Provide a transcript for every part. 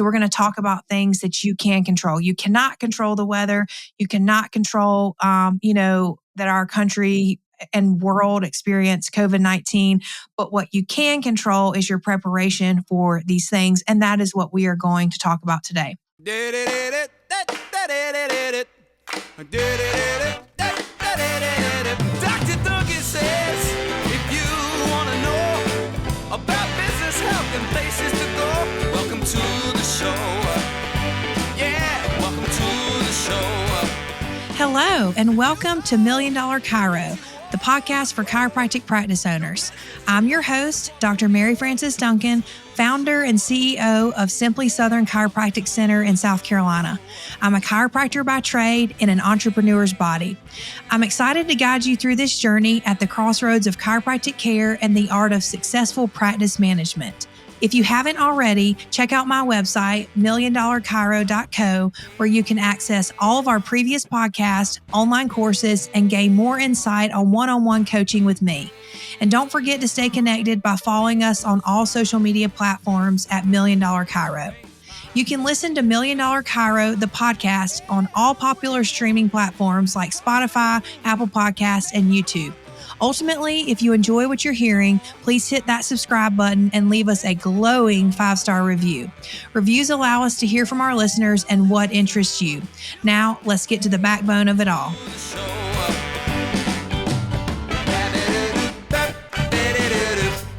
So we're going to talk about things that you can control. You cannot control the weather. You cannot control, that our country and world experience COVID-19. But what you can control is your preparation for these things. And that is what we are going to talk about today. Dr. Duncan says, if you want to know about business, health, and places to go, welcome to the show. Yeah, welcome to the show. Hello, and welcome to Million Dollar Chiro, the podcast for chiropractic practice owners. I'm your host, Dr. Mary Frances Duncan, founder and CEO of Simply Southern Chiropractic Center in South Carolina. I'm a chiropractor by trade in an entrepreneur's body. I'm excited to guide you through this journey at the crossroads of chiropractic care and the art of successful practice management. If you haven't already, check out my website, milliondollarchiro.co, where you can access all of our previous podcasts, online courses, and gain more insight on one-on-one coaching with me. And don't forget to stay connected by following us on all social media platforms at Million Dollar Chiro. You can listen to Million Dollar Chiro, the podcast, on all popular streaming platforms like Spotify, Apple Podcasts, and YouTube. Ultimately, if you enjoy what you're hearing, please hit that subscribe button and leave us a glowing 5-star review. Reviews allow us to hear from our listeners and what interests you. Now, let's get to the backbone of it all.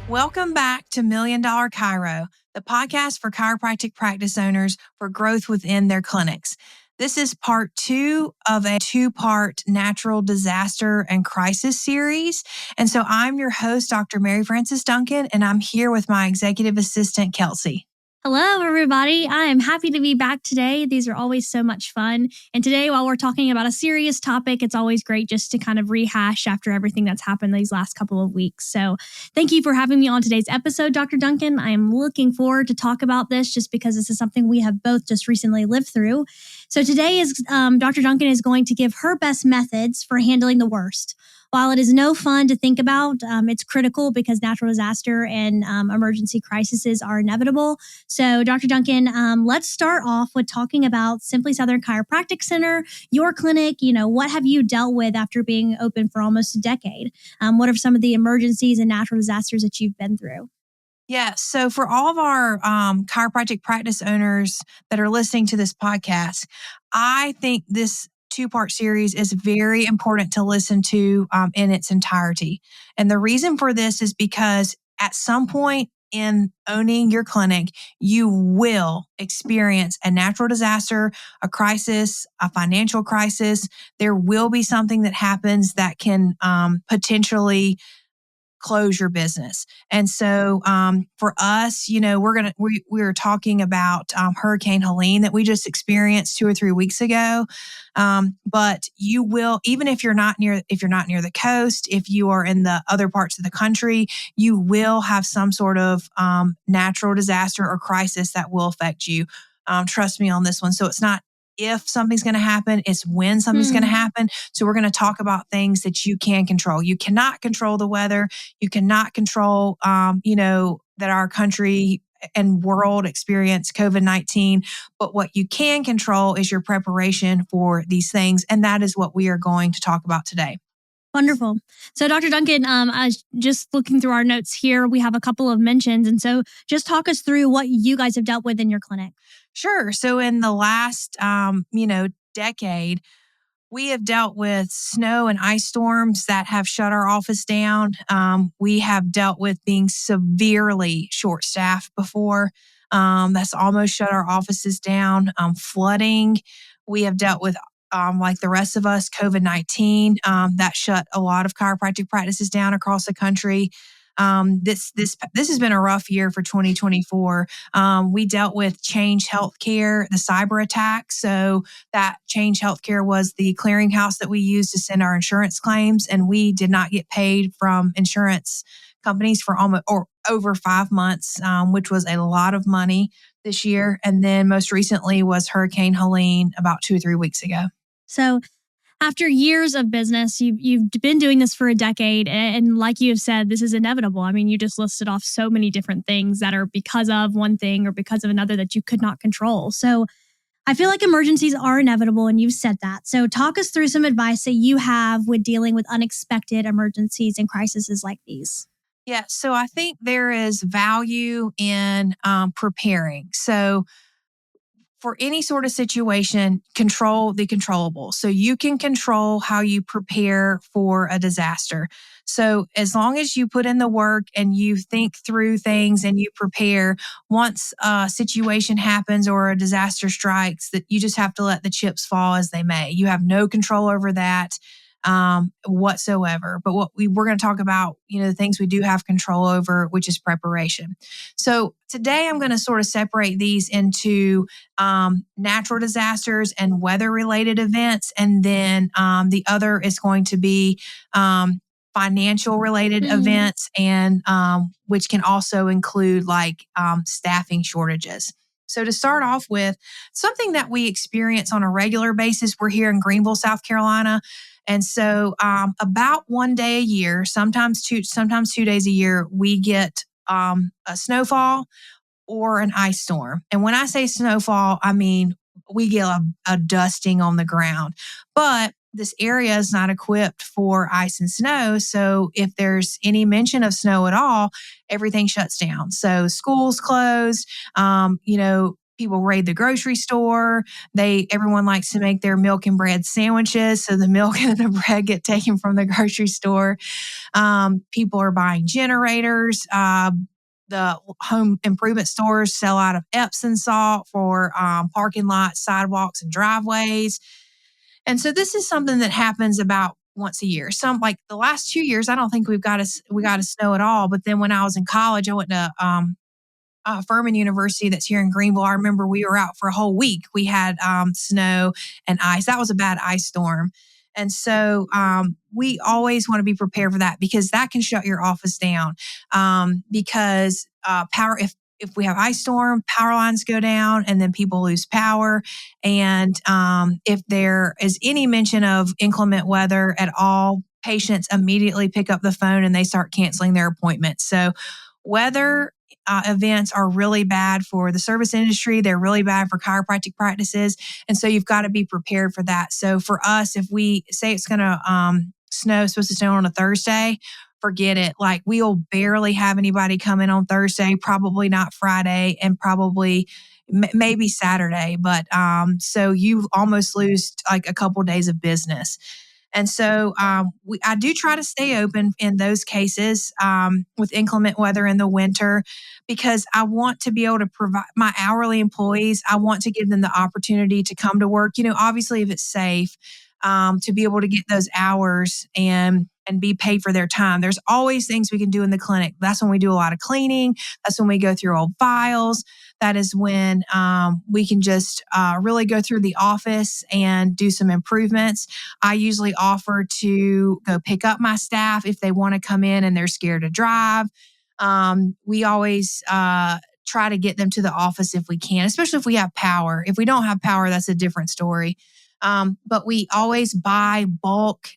Welcome back to Million Dollar Chiro, the podcast for chiropractic practice owners for growth within their clinics. This is part 2 of a 2-part natural disaster and crisis series. And so I'm your host, Dr. Mary Frances Duncan, and I'm here with my executive assistant, Kelsey. Hello, everybody. I am happy to be back today. These are always so much fun. And today, while we're talking about a serious topic, it's always great just to kind of rehash after everything that's happened these last couple of weeks. So thank you for having me on today's episode, Dr. Duncan. I am looking forward to talk about this just because this is something we have both just recently lived through. So today is Dr. Duncan is going to give her best methods for handling the worst. While it is no fun to think about, it's critical because natural disaster and emergency crises are inevitable. So, Dr. Duncan, let's start off with talking about Simply Southern Chiropractic Center, your clinic. What have you dealt with after being open for almost a decade? What are some of the emergencies and natural disasters that you've been through? Yeah, so for all of our chiropractic practice owners that are listening to this podcast, I think this 2-part series is very important to listen to in its entirety. And the reason for this is because at some point in owning your clinic, you will experience a natural disaster, a crisis, a financial crisis. There will be something that happens that can potentially close your business. And so for us, we're talking about Hurricane Helene that we just experienced 2 or 3 weeks ago. But you will, even if you're not near the coast, if you are in the other parts of the country, you will have some sort of natural disaster or crisis that will affect you. Trust me on this one. So it's not if something's going to happen, it's when something's going to happen. So we're going to talk about things that you can control. You cannot control the weather. You cannot control, that our country and world experience COVID-19. But what you can control is your preparation for these things. And that is what we are going to talk about today. Wonderful. So, Dr. Duncan, I was just looking through our notes here. We have a couple of mentions. And so just talk us through what you guys have dealt with in your clinic. Sure. So in the last, decade, we have dealt with snow and ice storms that have shut our office down. We have dealt with being severely short-staffed before. That's almost shut our offices down. Flooding. We have dealt with like the rest of us, COVID-19, that shut a lot of chiropractic practices down across the country. This has been a rough year for 2024. We dealt with Change Healthcare, the cyber attack. So that Change Healthcare was the clearinghouse that we used to send our insurance claims, and we did not get paid from insurance companies for almost or over 5 months, which was a lot of money this year. And then most recently was Hurricane Helene about 2 or 3 weeks ago. So After years of business, you've been doing this for a decade, and like you have said, this is inevitable. I mean, you just listed off so many different things that are because of one thing or because of another that you could not control. So I feel like emergencies are inevitable, and you've said that. So talk us through some advice that you have with dealing with unexpected emergencies and crises like these. Yeah, so I think there is value in preparing. So for any sort of situation, control the controllable. So you can control how you prepare for a disaster. So as long as you put in the work and you think through things and you prepare, once a situation happens or a disaster strikes, that you just have to let the chips fall as they may. You have no control over that whatsoever. But we're going to talk about, the things we do have control over, which is preparation. So today I'm going to sort of separate these into natural disasters and weather related events. And then the other is going to be financial related events, and which can also include like staffing shortages. So to start off with, something that we experience on a regular basis, we're here in Greenville, South Carolina. And so about one day a year, sometimes 2 days a year, we get a snowfall or an ice storm. And when I say snowfall, I mean we get a dusting on the ground. But this area is not equipped for ice and snow. So if there's any mention of snow at all, everything shuts down. So schools closed, people raid the grocery store. Everyone likes to make their milk and bread sandwiches. So the milk and the bread get taken from the grocery store. People are buying generators. The home improvement stores sell out of Epsom salt for parking lots, sidewalks, and driveways. And so this is something that happens about once a year. Some like the last 2 years, I don't think we got a snow at all. But then when I was in college, I went to Furman University that's here in Greenville. I remember we were out for a whole week. We had snow and ice. That was a bad ice storm. And so we always want to be prepared for that, because that can shut your office down. Because power, if we have ice storm, power lines go down and then people lose power. And if there is any mention of inclement weather at all, patients immediately pick up the phone and they start canceling their appointments. So weather events are really bad for the service industry. They're really bad for chiropractic practices. And so you've got to be prepared for that. So for us, if we say it's going to supposed to snow on a Thursday, forget it. Like we'll barely have anybody come in on Thursday, probably not Friday, and probably maybe Saturday. But so you almost lose like a couple days of business. And so I do try to stay open in those cases with inclement weather in the winter, because I want to be able to provide my hourly employees. I want to give them the opportunity to come to work, obviously if it's safe, to be able to get those hours and be paid for their time. There's always things we can do in the clinic. That's when we do a lot of cleaning. That's when we go through old files. That is when we can just really go through the office and do some improvements. I usually offer to go pick up my staff if they want to come in and they're scared to drive. We always try to get them to the office if we can, especially if we have power. If we don't have power, that's a different story. But we always buy bulk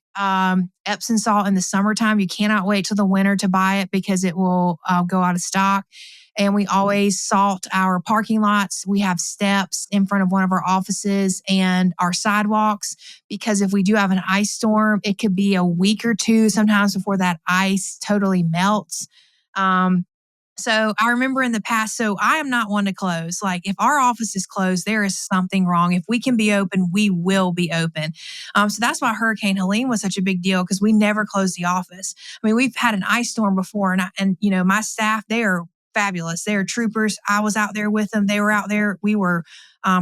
Epsom salt in the summertime. You cannot wait till the winter to buy it because it will go out of stock. And we always salt our parking lots. We have steps in front of one of our offices and our sidewalks, because if we do have an ice storm, it could be a week or two sometimes before that ice totally melts. So I remember in the past, so I am not one to close. Like if our office is closed, there is something wrong. If we can be open, we will be open. So that's why Hurricane Helene was such a big deal, because we never closed the office. I mean, we've had an ice storm before, and my staff, they are fabulous. They are troopers. I was out there with them. They were out there. We were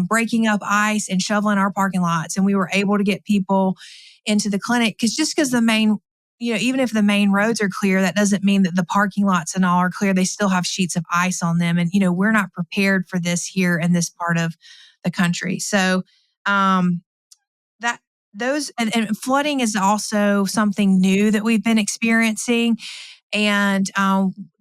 breaking up ice and shoveling our parking lots, and we were able to get people into the clinic, because the main, even if the main roads are clear, that doesn't mean that the parking lots and all are clear. They still have sheets of ice on them. And, we're not prepared for this here in this part of the country. So and flooding is also something new that we've been experiencing. And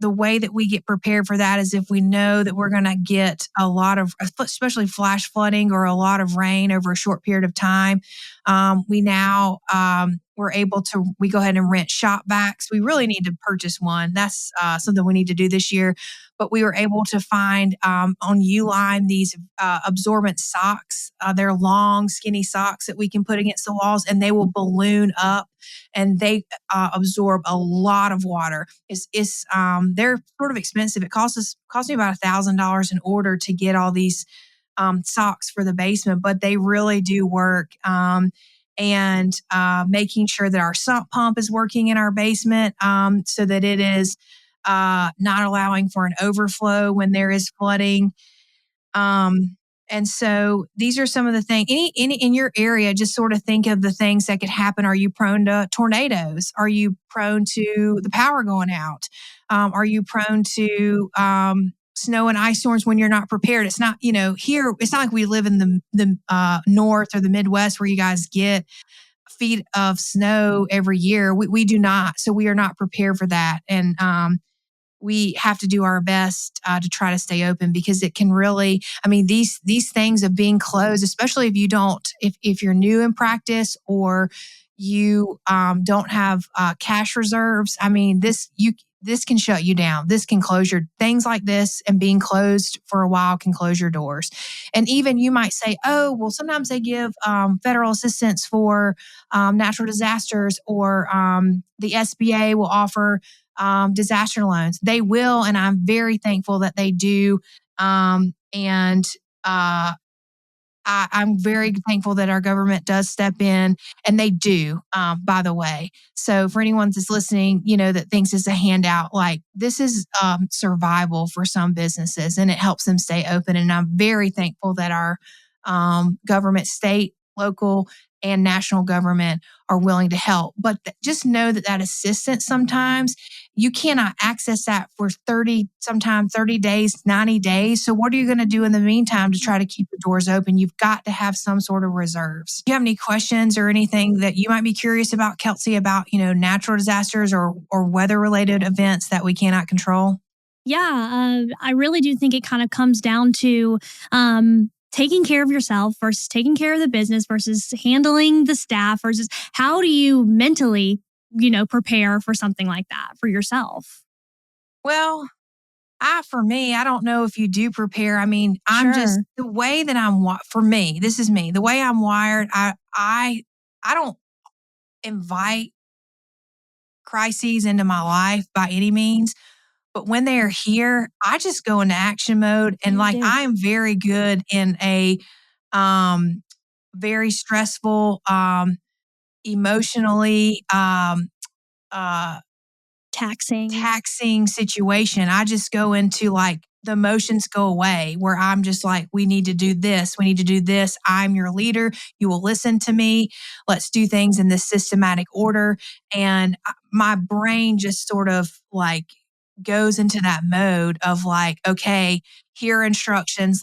the way that we get prepared for that is if we know that we're going to get a lot of, especially flash flooding or a lot of rain over a short period of time. We're able to, we go ahead and rent shop vacs. We really need to purchase one. That's something we need to do this year. But we were able to find on Uline these absorbent socks. They're long, skinny socks that we can put against the walls, and they will balloon up, and they absorb a lot of water. They're sort of expensive. It cost me about $1,000 in order to get all these socks for the basement, but they really do work. And making sure that our sump pump is working in our basement so that it is not allowing for an overflow when there is flooding. And so these are some of the things in your area. Just sort of think of the things that could happen. Are you prone to tornadoes? Are you prone to the power going out? Are you prone to snow and ice storms when you're not prepared? It's not, here, it's not like we live in the North or the Midwest where you guys get feet of snow every year. We do not. So we are not prepared for that. And we have to do our best to try to stay open, because it can really, these things of being closed, especially if you're new in practice or you don't have cash reserves. This can shut you down. This can close your things like this, and being closed for a while can close your doors. And even you might say, oh, well, sometimes they give federal assistance for natural disasters, or the SBA will offer disaster loans. They will, and I'm very thankful that they do. I'm very thankful that our government does step in, and they do, by the way. So for anyone that's listening, that thinks it's a handout, like this is survival for some businesses, and it helps them stay open. And I'm very thankful that our government, state, local, and national government are willing to help. But just know that assistance, sometimes you cannot access that for 30 days, 90 days. So what are you going to do in the meantime to try to keep the doors open? You've got to have some sort of reserves. Do you have any questions or anything that you might be curious about, Kelsey, about, natural disasters or weather-related events that we cannot control? Yeah, I really do think it kind of comes down to taking care of yourself versus taking care of the business versus handling the staff versus how do you mentally, prepare for something like that for yourself? Well, for me, I don't know if you do prepare. I'm Sure. just the way that for me, this is me, the way I'm wired. I don't invite crises into my life by any means. But when they are here, I just go into action mode. And I am very good in a very stressful, emotionally taxing situation. I just go into the emotions go away, where I'm just like, we need to do this. We need to do this. I'm your leader. You will listen to me. Let's do things in this systematic order. And my brain just sort of goes into that mode of okay, here are instructions,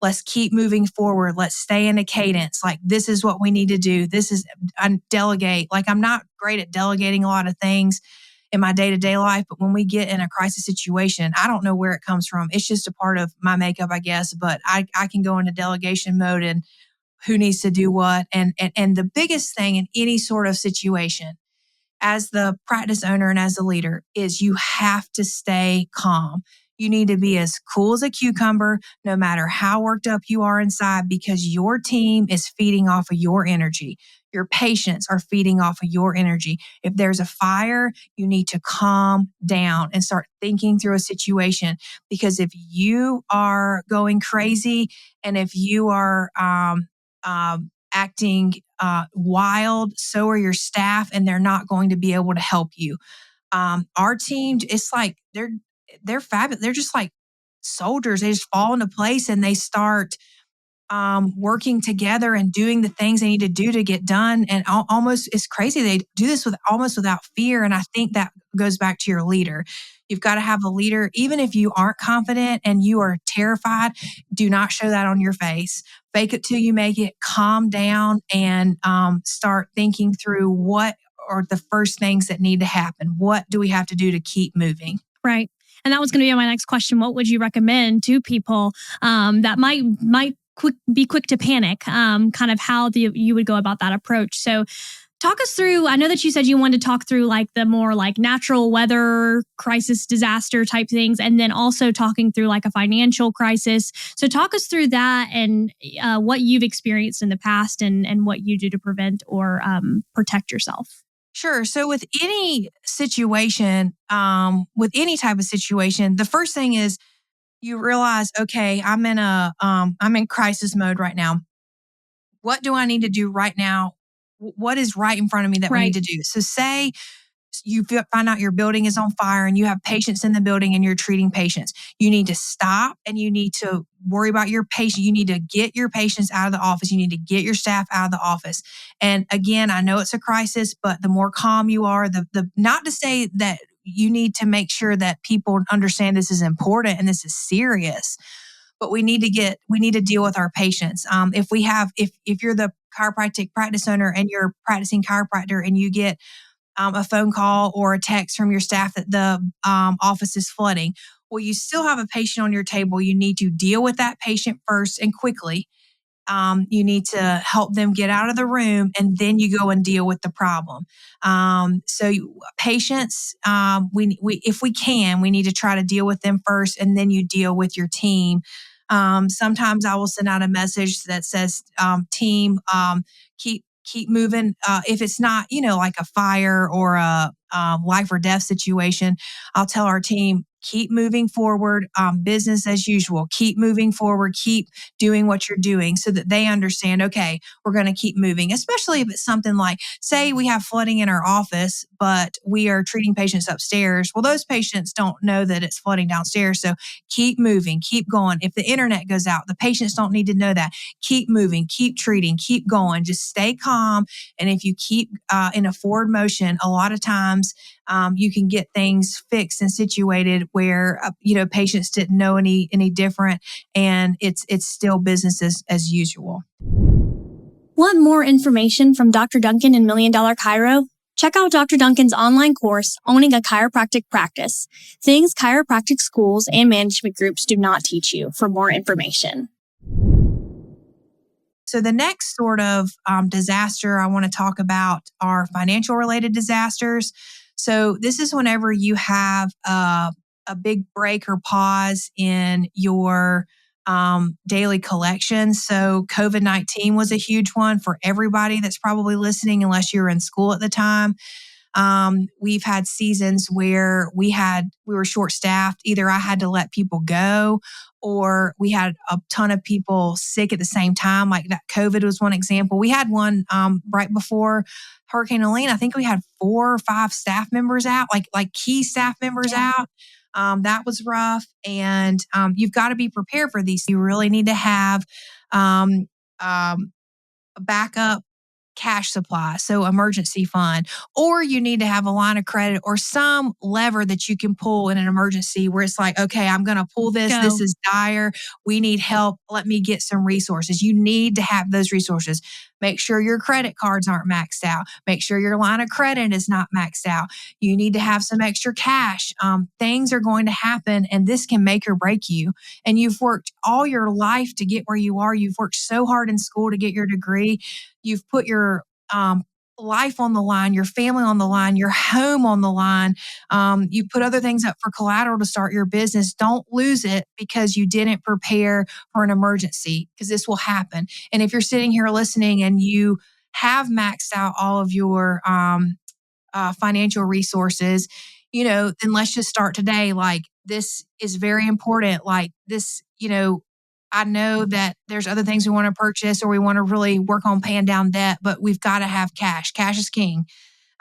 let's keep moving forward. Let's stay in a cadence. This is what we need to do. Delegate. I'm not great at delegating a lot of things in my day-to-day life, but when we get in a crisis situation, I don't know where it comes from. It's just a part of my makeup, I guess, but I can go into delegation mode and who needs to do what. And the biggest thing in any sort of situation, as the practice owner and as the leader, is you have to stay calm. You need to be as cool as a cucumber, no matter how worked up you are inside, because your team is feeding off of your energy. Your patients are feeding off of your energy. If there's a fire, you need to calm down and start thinking through a situation, because if you are going crazy and if you are acting wild, so are your staff, and they're not going to be able to help you. Our team, it's like they're fabulous. They're just like soldiers. They just fall into place and they start working together and doing the things they need to do to get done. And almost, it's crazy. They do this almost without fear. And I think that goes back to your leader. You've got to have a leader, even if you aren't confident and you are terrified, do not show that on your face. Fake it till you make it. Calm down and start thinking through what are the first things that need to happen? What do we have to do to keep moving? Right. And that was going to be my next question. What would you recommend to people that might be quick to panic? Kind of how you would go about that approach. So talk us through, I know that you said you wanted to talk through like the more like natural weather crisis, disaster type things, and then also talking through like a financial crisis. So talk us through that and what you've experienced in the past and what you do to prevent or protect yourself. Sure. So with any situation, with any type of situation, the first thing is you realize, okay, I'm in crisis mode right now. What do I need to do right now? What is right in front of me that we need to do? So say you find out your building is on fire and you have patients in the building and you're treating patients. You need to stop and you need to worry about your patient. You need to get your patients out of the office. You need to get your staff out of the office. And again, I know it's a crisis, but the more calm you are, the not to say that you need to make sure that people understand this is important and this is serious, but we need to deal with our patients. If you're the chiropractic practice owner and you're practicing chiropractor and you get a phone call or a text from your staff that the office is flooding, well, you still have a patient on your table. You need to deal with that patient first and quickly. You need to help them get out of the room, and then you go and deal with the problem. Patients, if we can, we need to try to deal with them first, and then you deal with your team. Sometimes I will send out a message that says, team, keep moving. If it's not, like a fire or a life or death situation, I'll tell our team, keep moving forward, business as usual, keep moving forward, keep doing what you're doing so that they understand, okay, we're going to keep moving, especially if it's something like, say we have flooding in our office, but we are treating patients upstairs. Well, those patients don't know that it's flooding downstairs. So keep moving, keep going. If the internet goes out, the patients don't need to know that. Keep moving, keep treating, keep going, just stay calm. And if you keep in a forward motion, a lot of times you can get things fixed and situated where, patients didn't know any different, and it's still business as usual. Want more information from Dr. Duncan and Million Dollar Chiro? Check out Dr. Duncan's online course, Owning a Chiropractic Practice, Things Chiropractic Schools and Management Groups Do Not Teach You, for more information. So the next sort of disaster I want to talk about are financial related disasters. So this is whenever you have a big break or pause in your daily collections. So COVID-19 was a huge one for everybody that's probably listening, unless you were in school at the time. We've had seasons where we were short staffed. Either I had to let people go, or we had a ton of people sick at the same time. Like that COVID was one example. We had one right before Hurricane Helene. I think we had 4 or 5 staff members out, like key staff members out. That was rough. And you've got to be prepared for these. You really need to have a backup cash supply, so emergency fund, or you need to have a line of credit or some lever that you can pull in an emergency where it's like, okay, I'm going to pull this. This is dire. We need help. Let me get some resources. You need to have those resources. Make sure your credit cards aren't maxed out. Make sure your line of credit is not maxed out. You need to have some extra cash. Things are going to happen, and this can make or break you. And you've worked all your life to get where you are. You've worked so hard in school to get your degree. You've put your life on the line, your family on the line, your home on the line. You put other things up for collateral to start your business. Don't lose it because you didn't prepare for an emergency, because this will happen. And if you're sitting here listening and you have maxed out all of your financial resources, then let's just start today. Like, this is very important. Like this, I know that there's other things we want to purchase or we want to really work on paying down debt, but we've got to have cash. Cash is king.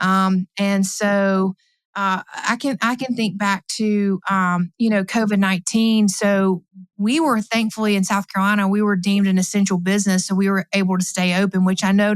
And so I can think back to, COVID-19. So we were thankfully in South Carolina, we were deemed an essential business. So we were able to stay open, which I know,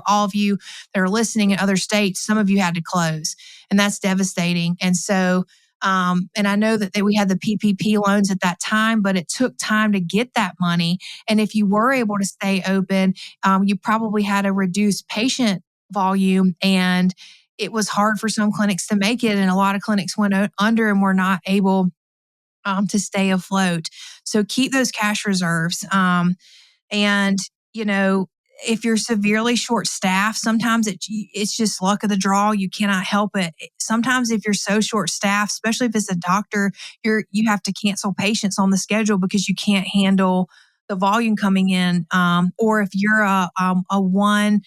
all of you that are listening in other states, some of you had to close, and that's devastating. And so and I know that we had the PPP loans at that time, but it took time to get that money. And if you were able to stay open, you probably had a reduced patient volume, and it was hard for some clinics to make it, and a lot of clinics went under and were not able to stay afloat. So keep those cash reserves. And, you know, if you're severely short staffed, sometimes it's just luck of the draw. You cannot help it. Sometimes if you're so short staffed, especially if it's a doctor, you have to cancel patients on the schedule because you can't handle the volume coming in. Or if you're a one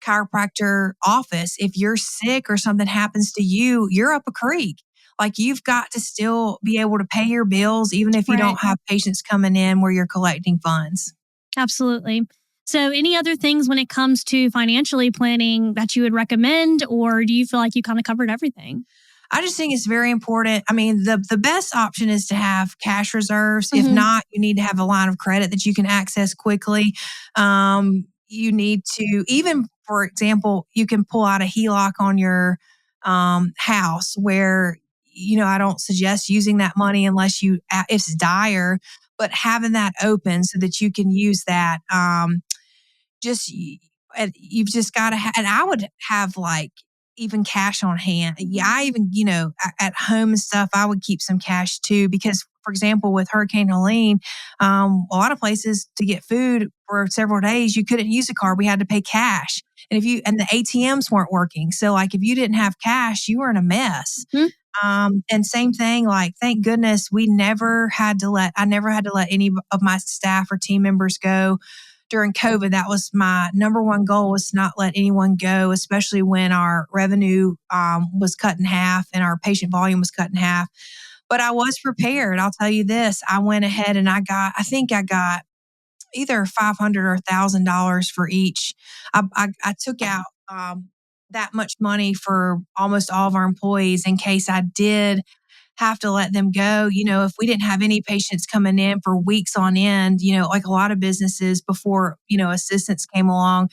chiropractor office, if you're sick or something happens to you, you're up a creek. Like, you've got to still be able to pay your bills, even if you Right. don't have patients coming in where you're collecting funds. Absolutely. So, any other things when it comes to financially planning that you would recommend, or do you feel like you kind of covered everything? I just think it's very important. I mean, the best option is to have cash reserves. If Mhm. not, you need to have a line of credit that you can access quickly. You need to, even for example, you can pull out a HELOC on your house where, I don't suggest using that money unless it's dire, but having that open so that you can use that. Just and you've just got to and I would have like even cash on hand. Yeah, I even, at home and stuff, I would keep some cash too, because for example, with Hurricane Helene, a lot of places to get food for several days, you couldn't use a card. We had to pay cash. And the ATMs weren't working. So like if you didn't have cash, you were in a mess. Mhm. And same thing, like, thank goodness I never had to let any of my staff or team members go during COVID. That was my number one goal, was to not let anyone go, especially when our revenue was cut in half and our patient volume was cut in half. But I was prepared. I'll tell you this. I went ahead and I think I got either $500 or $1,000 for each. I took out that much money for almost all of our employees in case I did have to let them go. If we didn't have any patients coming in for weeks on end, like a lot of businesses before, assistance came along,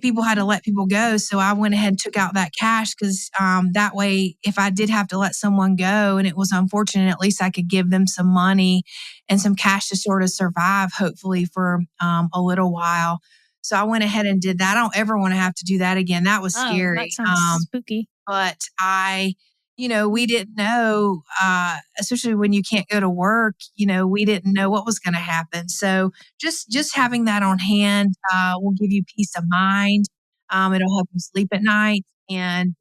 people had to let people go. So I went ahead and took out that cash because that way, if I did have to let someone go and it was unfortunate, at least I could give them some money and some cash to sort of survive, hopefully for a little while. So I went ahead and did that. I don't ever want to have to do that again. That was Oh, scary. that sounds spooky. But we didn't know, especially when you can't go to work, we didn't know what was going to happen. So just having that on hand will give you peace of mind. It'll help you sleep at night. And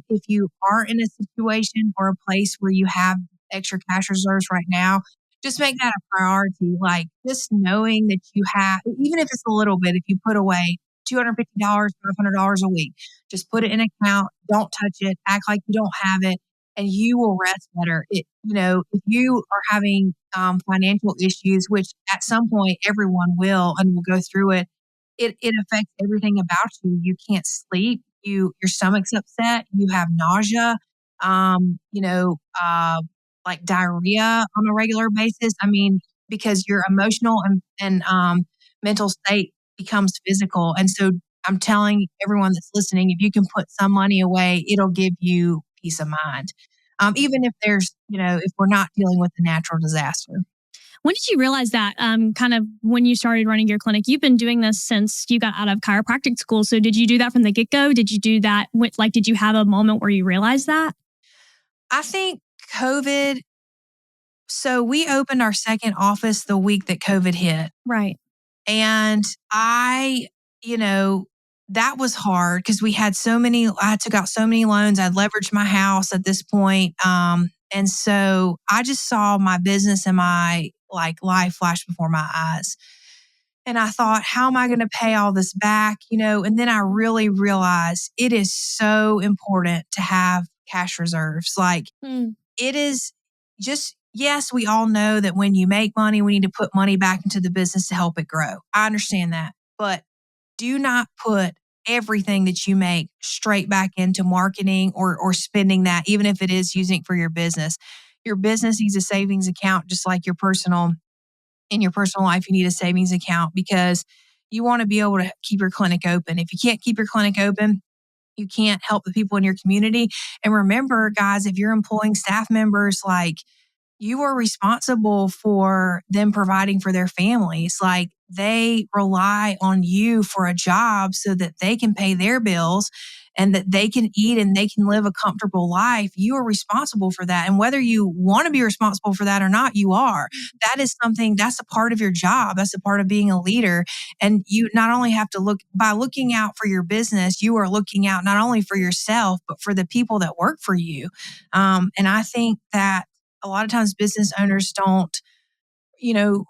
if you are in a situation or a place where you have extra cash reserves right now, just make that a priority. Like, just knowing that you have, even if it's a little bit, if you put away $250, $500 a week, just put it in an account. Don't touch it. Act like you don't have it, and you will rest better. If you are having financial issues, which at some point everyone will and will go through it, it affects everything about you. You can't sleep. Your stomach's upset. You have nausea. Um, you know, uh, like diarrhea on a regular basis. I mean, because your emotional and mental state becomes physical. And so I'm telling everyone that's listening, if you can put some money away, it'll give you peace of mind. Even if if we're not dealing with a natural disaster. When did you realize that, kind of when you started running your clinic? You've been doing this since you got out of chiropractic school. So did you do that from the get-go? Did you do that did you have a moment where you realized that? I think COVID. So we opened our second office the week that COVID hit. Right. And that was hard because I took out so many loans. I'd leveraged my house at this point. And so I just saw my business and my life flash before my eyes. And I thought, how am I going to pay all this back? And then I really realized it is so important to have cash reserves. It is just, yes, we all know that when you make money, we need to put money back into the business to help it grow. I understand that. But do not put everything that you make straight back into marketing or spending that, even if it is using it for your business. Your business needs a savings account, just like in your personal life, you need a savings account because you want to be able to keep your clinic open. If you can't keep your clinic open, you can't help the people in your community. And remember, guys, if you're employing staff members, you are responsible for them providing for their families. They rely on you for a job so that they can pay their bills and that they can eat and they can live a comfortable life, you are responsible for that. And whether you want to be responsible for that or not, you are. That is something, that's a part of your job. That's a part of being a leader. And you not only have to by looking out for your business, you are looking out not only for yourself, but for the people that work for you. And I think that a lot of times business owners don't,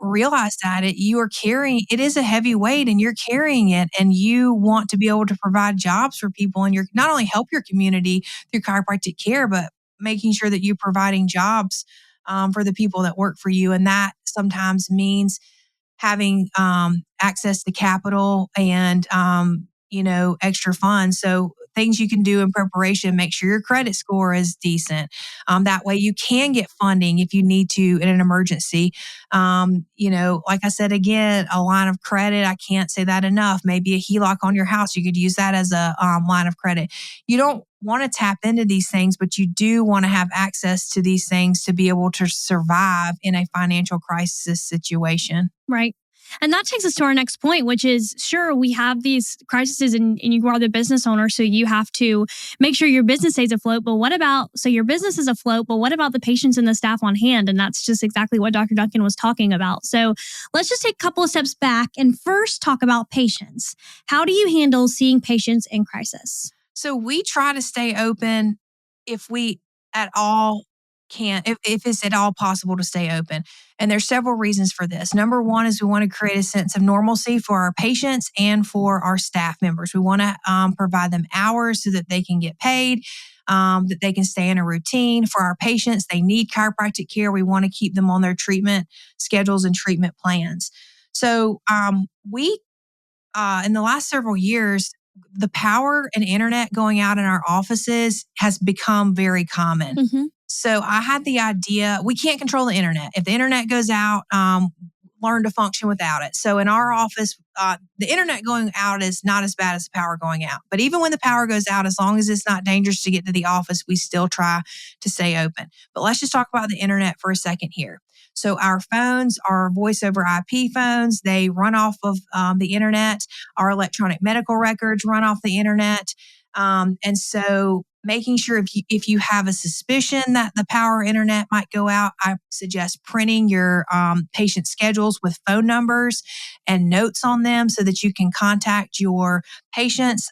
realize that it is a heavy weight and you're carrying it, and you want to be able to provide jobs for people, and you're not only help your community through chiropractic care, but making sure that you're providing jobs for the people that work for you. And that sometimes means having access to capital and, extra funds. So things you can do in preparation, make sure your credit score is decent. That way you can get funding if you need to in an emergency. Like I said, again, a line of credit, I can't say that enough. Maybe a HELOC on your house, you could use that as a line of credit. You don't want to tap into these things, but you do want to have access to these things to be able to survive in a financial crisis situation. Right. And that takes us to our next point, which is, sure, we have these crises and you are the business owner, so you have to make sure your business stays afloat. But so your business is afloat, but what about the patients and the staff on hand? And that's just exactly what Dr. Duncan was talking about. So let's just take a couple of steps back and first talk about patients. How do you handle seeing patients in crisis? So we try to stay open if we at all can, if it's at all possible to stay open. And there's several reasons for this. Number one is we want to create a sense of normalcy for our patients and for our staff members. We want to provide them hours so that they can get paid, that they can stay in a routine. For our patients, they need chiropractic care. We want to keep them on their treatment schedules and treatment plans. So we, in the last several years, the power and internet going out in our offices has become very common. Mm-hmm. So I had the idea, we can't control the internet. If the internet goes out, learn to function without it. So in our office, the internet going out is not as bad as the power going out. But even when the power goes out, as long as it's not dangerous to get to the office, we still try to stay open. But let's just talk about the internet for a second here. So our phones are voice over IP phones. They run off of the internet. Our electronic medical records run off the internet. And so making sure if you have a suspicion that the power internet might go out, I suggest printing your patient schedules with phone numbers and notes on them so that you can contact your patients.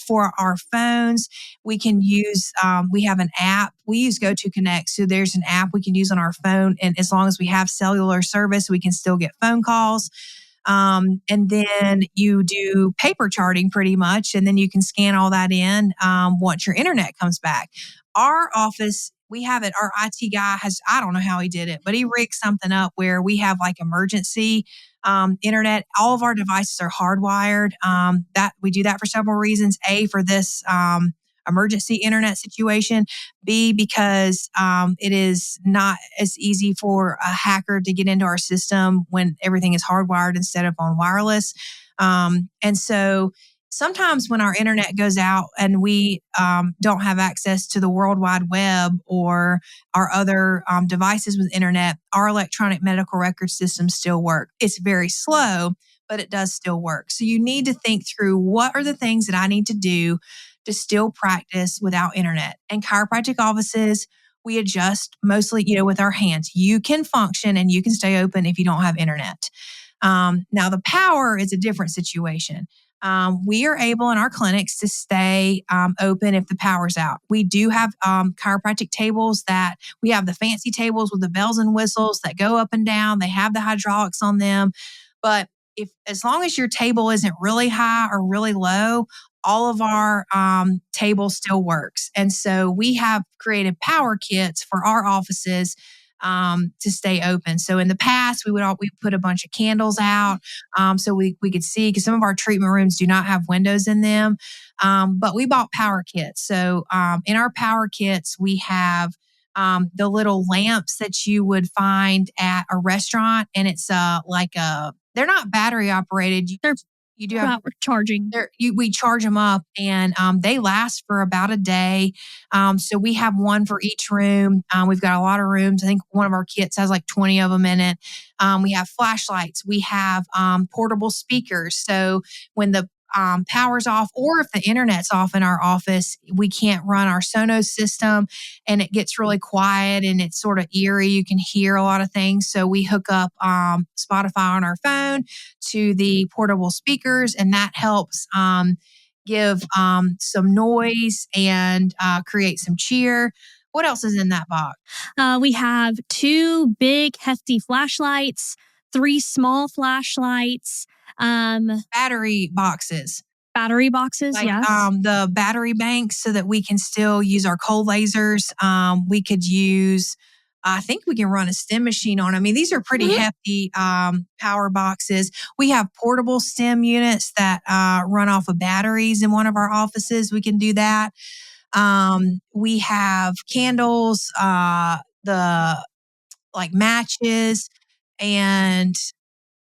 For our phones, we can use, we have an app. We use GoToConnect. So there's an app we can use on our phone. And as long as we have cellular service, we can still get phone calls. And then you do paper charting pretty much, and then you can scan all that in once your internet comes back. Our office, we have it, our IT guy I don't know how he did it, but he rigged something up where we have like emergency internet. All of our devices are hardwired. That we do that for several reasons. A, for this emergency internet situation. B, because it is not as easy for a hacker to get into our system when everything is hardwired instead of on wireless. And so sometimes when our internet goes out and we don't have access to the World Wide Web or our other devices with internet, our electronic medical record systems still work. It's very slow, but it does still work. So you need to think through, what are the things that I need to do to still practice without internet? And chiropractic offices, we adjust mostly, with our hands. You can function and you can stay open if you don't have internet. Now the power is a different situation. We are able in our clinics to stay open if the power's out. We do have chiropractic tables that we have, the fancy tables with the bells and whistles that go up and down. They have the hydraulics on them. But as long as your table isn't really high or really low, all of our table still works. And so we have created power kits for our offices to stay open. So in the past, we put a bunch of candles out so we could see, because some of our treatment rooms do not have windows in them. But we bought power kits. So in our power kits, we have the little lamps that you would find at a restaurant, and it's they're not battery operated. You do have charging. We charge them up, and they last for about a day. So we have one for each room. We've got a lot of rooms. I think one of our kits has like 20 of them in it. We have flashlights. We have portable speakers. So when the power's off, or if the internet's off in our office, we can't run our Sonos system and it gets really quiet and it's sort of eerie. You can hear a lot of things. So we hook up Spotify on our phone to the portable speakers, and that helps give some noise and create some cheer. What else is in that box? We have 2 big, hefty flashlights, 3 small flashlights, Battery boxes. battery boxes. Like Yes. the battery banks, so that we can still use our cold lasers. We could use, I think we can run a stem machine on. I mean, these are pretty hefty power boxes. We have portable stem units that run off of batteries in one of our offices. We can do that. We have candles, the like matches, and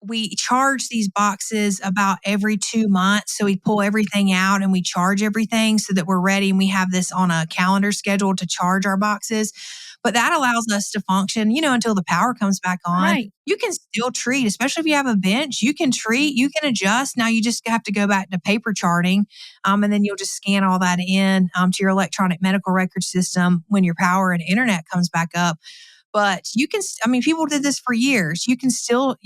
we charge these boxes about every 2 months. So we pull everything out and we charge everything so that we're ready. And we have this on a calendar schedule to charge our boxes. But that allows us to function, until the power comes back on. Right. You can still treat, especially if you have a bench. You can treat, you can adjust. Now you just have to go back to paper charting. And then you'll just scan all that in to your electronic medical record system when your power and internet comes back up. But you can, people did this for years. You can still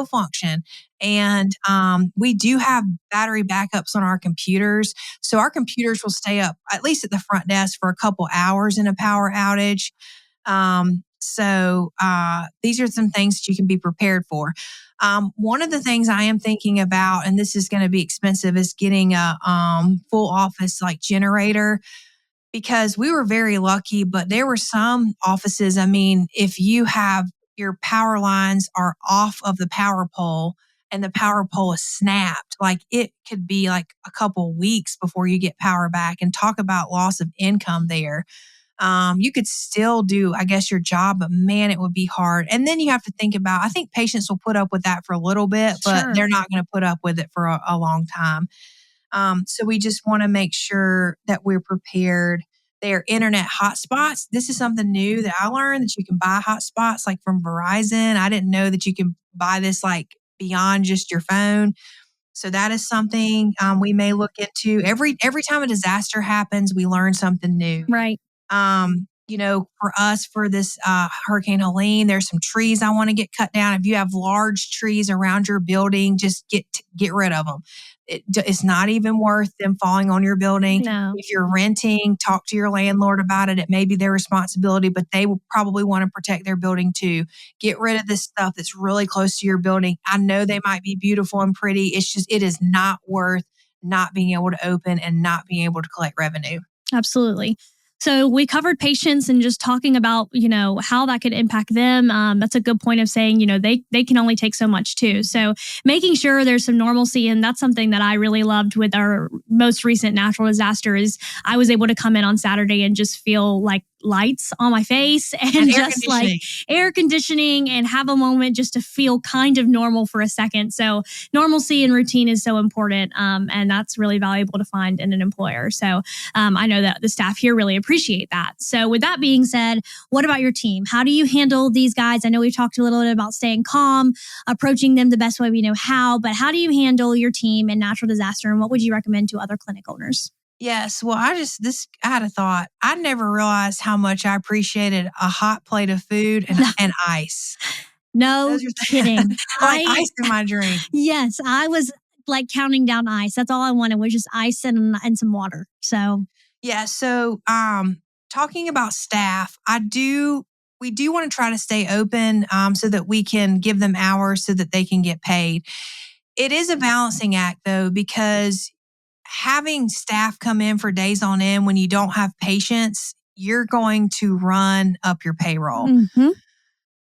function. And we do have battery backups on our computers. So our computers will stay up, at least at the front desk, for a couple hours in a power outage. So these are some things that you can be prepared for. One of the things I am thinking about, and this is going to be expensive, is getting a full office like generator. Because we were very lucky, but there were some offices, if you have your power lines are off of the power pole and the power pole is snapped, like it could be like a couple weeks before you get power back, and talk about loss of income there. You could still do, I guess, your job, but man, it would be hard. And then you have to think about, I think patients will put up with that for a little bit, but they're not going to put up with it for a long time. So we just want to make sure that we're prepared. Their internet hotspots. This is something new that I learned, that you can buy hotspots like from Verizon. I didn't know that you can buy this like beyond just your phone. So that is something we may look into. Every time a disaster happens, we learn something new. Right. For us, for this Hurricane Helene, there's some trees I want to get cut down. If you have large trees around your building, just get rid of them. It's not even worth them falling on your building. No. If you're renting, talk to your landlord about it. It may be their responsibility, but they will probably want to protect their building too. Get rid of this stuff that's really close to your building. I know they might be beautiful and pretty. It is not worth not being able to open and not being able to collect revenue. Absolutely. So we covered patients and just talking about, how that could impact them. That's a good point of saying, they can only take so much too. So making sure there's some normalcy. And that's something that I really loved with our most recent natural disaster is I was able to come in on Saturday and just feel like lights on my face and just like air conditioning and have a moment just to feel kind of normal for a second. So normalcy and routine is so important. And that's really valuable to find in an employer. So I know that the staff here really appreciate that. So with that being said, what about your team? How do you handle these guys? I know we've talked a little bit about staying calm, approaching them the best way we know how, but how do you handle your team in natural disaster? And what would you recommend to other clinic owners? Yes. Well, I had a thought. I never realized how much I appreciated a hot plate of food and ice. No kidding. I like ice in my drink. Yes. I was like counting down ice. That's all I wanted was just ice and some water. So, yeah. So, talking about staff, we do want to try to stay open, so that we can give them hours so that they can get paid. It is a balancing act though, because having staff come in for days on end when you don't have patients, you're going to run up your payroll. Mm-hmm.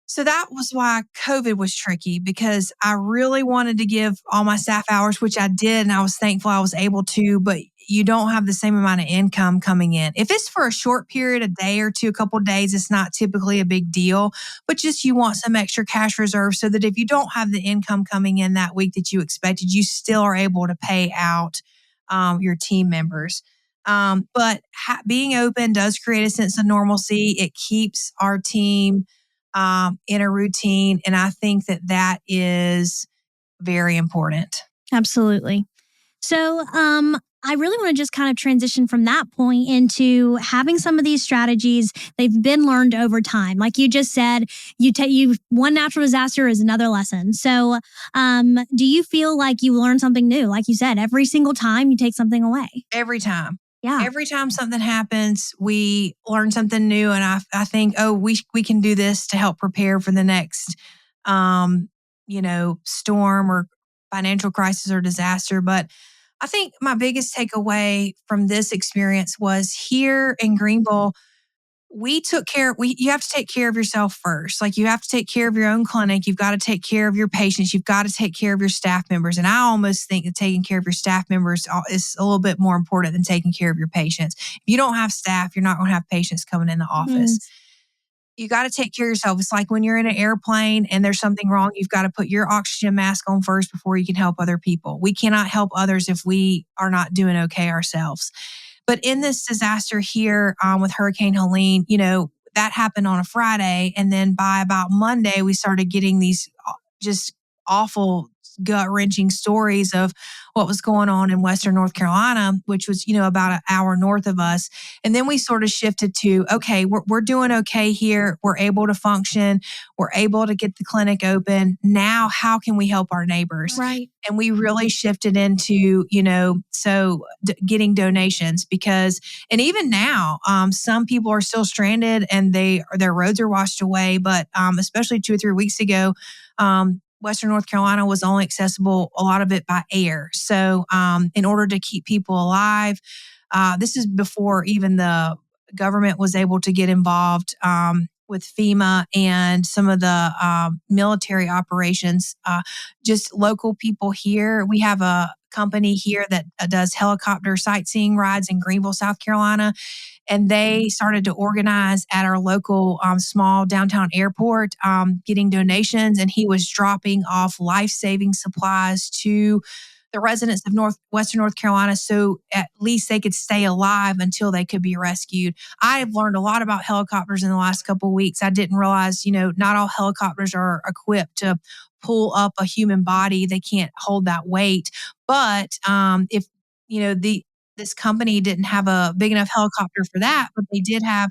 So that was why COVID was tricky, because I really wanted to give all my staff hours, which I did. And I was thankful I was able to, but you don't have the same amount of income coming in. If it's for a short period, a day or two, a couple of days, it's not typically a big deal, but just you want some extra cash reserve so that if you don't have the income coming in that week that you expected, you still are able to pay out your team members. But being open does create a sense of normalcy. It keeps our team in a routine. And I think that is very important. Absolutely. So, I really want to just kind of transition from that point into having some of these strategies. They've been learned over time. Like you just said, one natural disaster is another lesson. So, do you feel like you learn something new? Like you said, every single time you take something away. Every time. Yeah. Every time something happens, we learn something new. And I think, we can do this to help prepare for the next, storm or financial crisis or disaster. But I think my biggest takeaway from this experience was here in Greenville, you have to take care of yourself first. Like you have to take care of your own clinic. You've got to take care of your patients. You've got to take care of your staff members. And I almost think that taking care of your staff members is a little bit more important than taking care of your patients. If you don't have staff, you're not going to have patients coming in the office. You got to take care of yourself. It's like when you're in an airplane and there's something wrong, you've got to put your oxygen mask on first before you can help other people. We cannot help others if we are not doing okay ourselves. But in this disaster here with Hurricane Helene, that happened on a Friday. And then by about Monday, we started getting these just awful, gut-wrenching stories of what was going on in Western North Carolina, which was, about an hour north of us. And then we sort of shifted to, okay, we're doing okay here. We're able to function. We're able to get the clinic open. Now, how can we help our neighbors? Right. And we really shifted into, getting donations because, and even now, some people are still stranded and their roads are washed away. But especially 2 or 3 weeks ago, Western North Carolina was only accessible, a lot of it by air. So in order to keep people alive, this is before even the government was able to get involved with FEMA and some of the military operations. Just local people here. We have a company here that does helicopter sightseeing rides in Greenville, South Carolina. And they started to organize at our local small downtown airport, getting donations. And he was dropping off life-saving supplies to the residents of Western North Carolina so at least they could stay alive until they could be rescued. I've learned a lot about helicopters in the last couple of weeks. I didn't realize, not all helicopters are equipped to pull up a human body. They can't hold that weight. But if, this company didn't have a big enough helicopter for that, but they did have,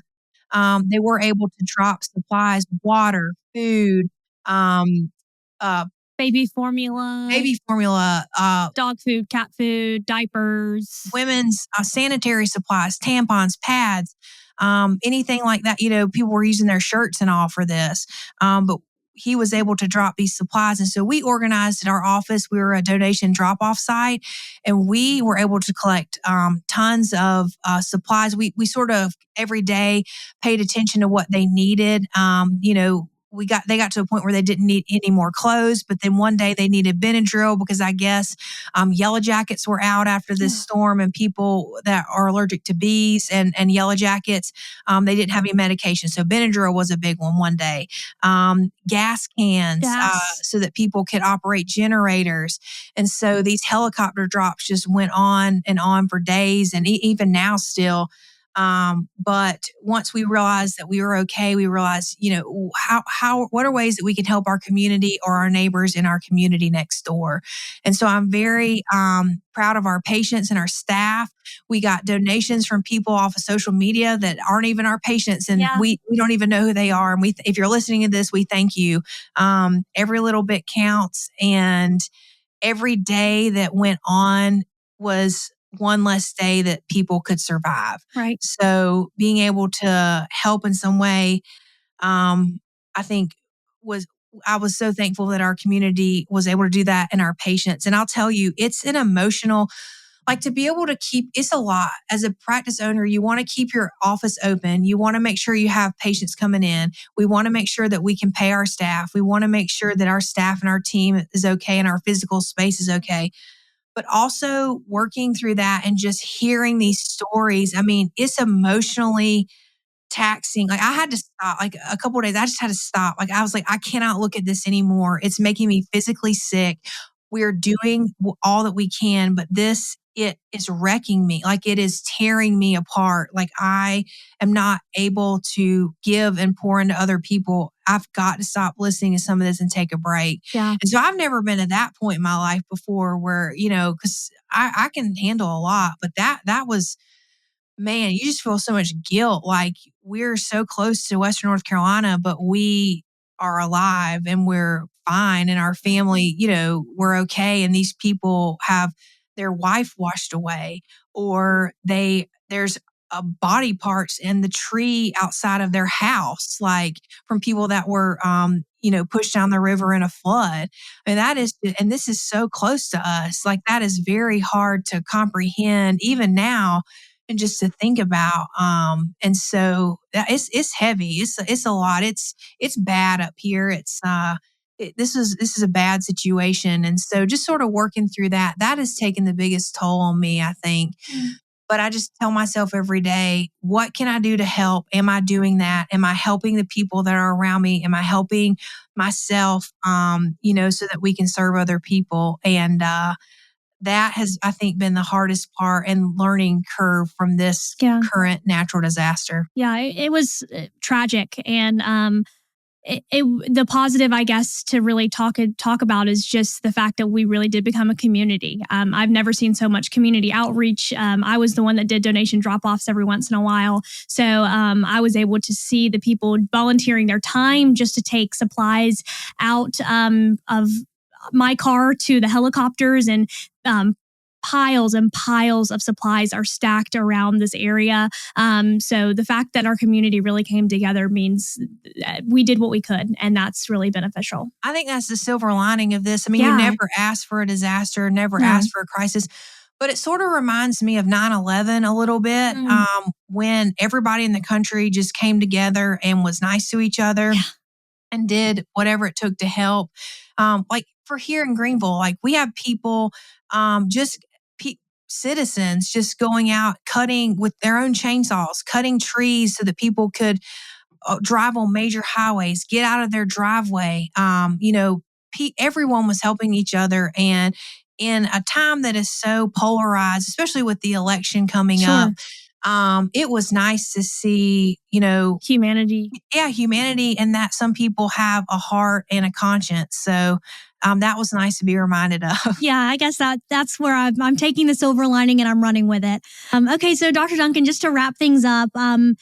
they were able to drop supplies, water, food, baby formula, dog food, cat food, diapers, women's sanitary supplies, tampons, pads, anything like that. People were using their shirts and all for this. But he was able to drop these supplies. And so we organized at our office. We were a donation drop-off site, and we were able to collect tons of supplies. We sort of every day paid attention to what they needed. They got to a point where they didn't need any more clothes, but then one day they needed Benadryl because I guess yellow jackets were out after this storm, and people that are allergic to bees and yellow jackets, they didn't have any medication. So Benadryl was a big one day. Gas cans so that people could operate generators. And so these helicopter drops just went on and on for days, and even now still. But once we realized that we were okay, we realized, what are ways that we can help our community or our neighbors in our community next door. And so I'm very proud of our patients and our staff. We got donations from people off of social media that aren't even our patients, and we don't even know who they are. And if you're listening to this, we thank you. Every little bit counts, and every day that went on was one less day that people could survive. Right. So being able to help in some way, I think I was so thankful that our community was able to do that, and our patients. And I'll tell you, it's an emotional, to be able to it's a lot. As a practice owner, you want to keep your office open. You want to make sure you have patients coming in. We want to make sure that we can pay our staff. We want to make sure that our staff and our team is okay and our physical space is okay. But also working through that and just hearing these stories. I mean, it's emotionally taxing. I had to stop, a couple of days, I just had to stop. I was like, I cannot look at this anymore. It's making me physically sick. We're doing all that we can, but this it is wrecking me. Like it is tearing me apart. Like I am not able to give and pour into other people. I've got to stop listening to some of this and take a break. Yeah. And so I've never been at that point in my life before where, because I can handle a lot, but that was, man, you just feel so much guilt. Like we're so close to Western North Carolina, but we are alive and we're fine. And our family, we're okay. And these people have their wife washed away, or there's body parts in the tree outside of their house, like from people that were, pushed down the river in a flood. And and this is so close to us. Like that is very hard to comprehend even now and just to think about. And so it's heavy. It's a lot. It's bad up here. This is a bad situation. And so just sort of working through that has taken the biggest toll on me, I think. But I just tell myself every day, what can I do to help? Am I doing that? Am I helping the people that are around me? Am I helping myself, so that we can serve other people? And, that has, I think, been the hardest part and learning curve from this current natural disaster. Yeah, it was tragic. And the positive, I guess, to really talk about is just the fact that we really did become a community. I've never seen so much community outreach. I was the one that did donation drop-offs every once in a while. So I was able to see the people volunteering their time just to take supplies out of my car to the helicopters, and piles and piles of supplies are stacked around this area. So the fact that our community really came together means we did what we could, and that's really beneficial. I think that's the silver lining of this. I mean, you never asked for a disaster, never asked for a crisis, but it sort of reminds me of 9/11 a little bit, when everybody in the country just came together and was nice to each other and did whatever it took to help. Like for here in Greenville, like we have people, citizens just going out cutting with their own chainsaws, cutting trees so that people could drive on major highways, get out of their driveway. Everyone was helping each other. And in a time that is so polarized, especially with the election coming up, it was nice to see, humanity. Yeah, humanity, and that some people have a heart and a conscience. So that was nice to be reminded of. Yeah, I guess that's where I'm taking the silver lining and I'm running with it. Okay, so Dr. Duncan, just to wrap things up, I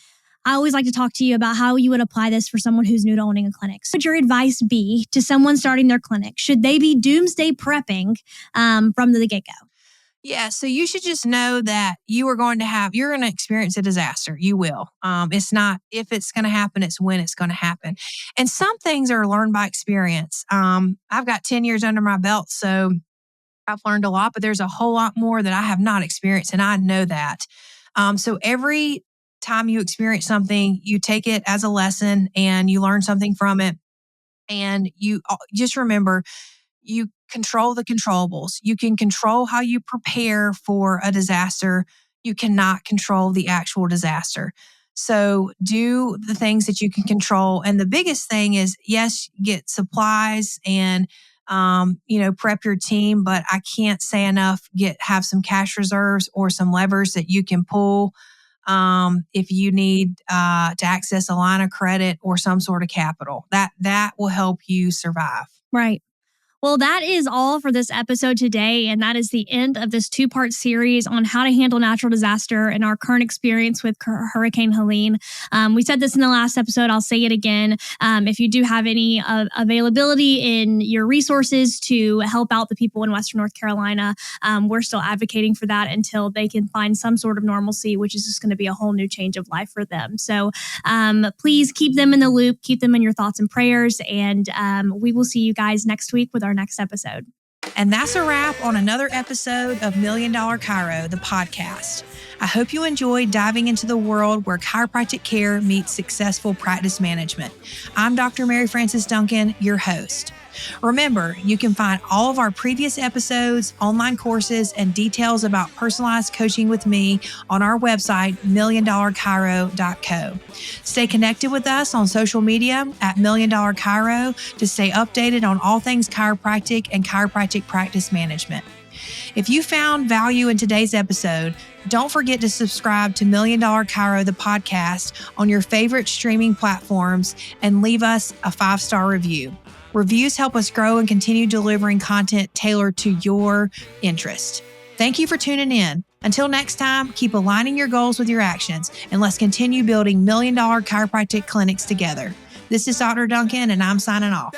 always like to talk to you about how you would apply this for someone who's new to owning a clinic. So what would your advice be to someone starting their clinic? Should they be doomsday prepping from the get-go? Yeah, so you should just know that you're going to experience a disaster. You will. It's not if it's going to happen, it's when it's going to happen. And some things are learned by experience. I've got 10 years under my belt, so I've learned a lot, but there's a whole lot more that I have not experienced, and I know that. So every time you experience something, you take it as a lesson and you learn something from it. And you just remember, you control the controllables. You can control how you prepare for a disaster. You cannot control the actual disaster. So do the things that you can control. And the biggest thing is, yes, get supplies and, prep your team, but I can't say enough, have some cash reserves or some levers that you can pull. If you need to access a line of credit or some sort of capital, that will help you survive. Right. Well, that is all for this episode today, and that is the end of this 2-part series on how to handle natural disaster and our current experience with Hurricane Helene. We said this in the last episode. I'll say it again. If you do have any availability in your resources to help out the people in Western North Carolina, we're still advocating for that until they can find some sort of normalcy, which is just going to be a whole new change of life for them. So please keep them in the loop, keep them in your thoughts and prayers, and we will see you guys next week with our next episode. And that's a wrap on another episode of Million Dollar Chiro, the podcast. I hope you enjoyed diving into the world where chiropractic care meets successful practice management. I'm Dr. Mary Frances Duncan, your host. Remember, you can find all of our previous episodes, online courses, and details about personalized coaching with me on our website, milliondollarchiro.co. Stay connected with us on social media at Million Dollar Chiro to stay updated on all things chiropractic and chiropractic practice management. If you found value in today's episode, don't forget to subscribe to Million Dollar Chiro, the podcast, on your favorite streaming platforms and leave us a 5-star review. Reviews help us grow and continue delivering content tailored to your interest. Thank you for tuning in. Until next time, keep aligning your goals with your actions, and let's continue building $1 million chiropractic clinics together. This is Dr. Duncan, and I'm signing off.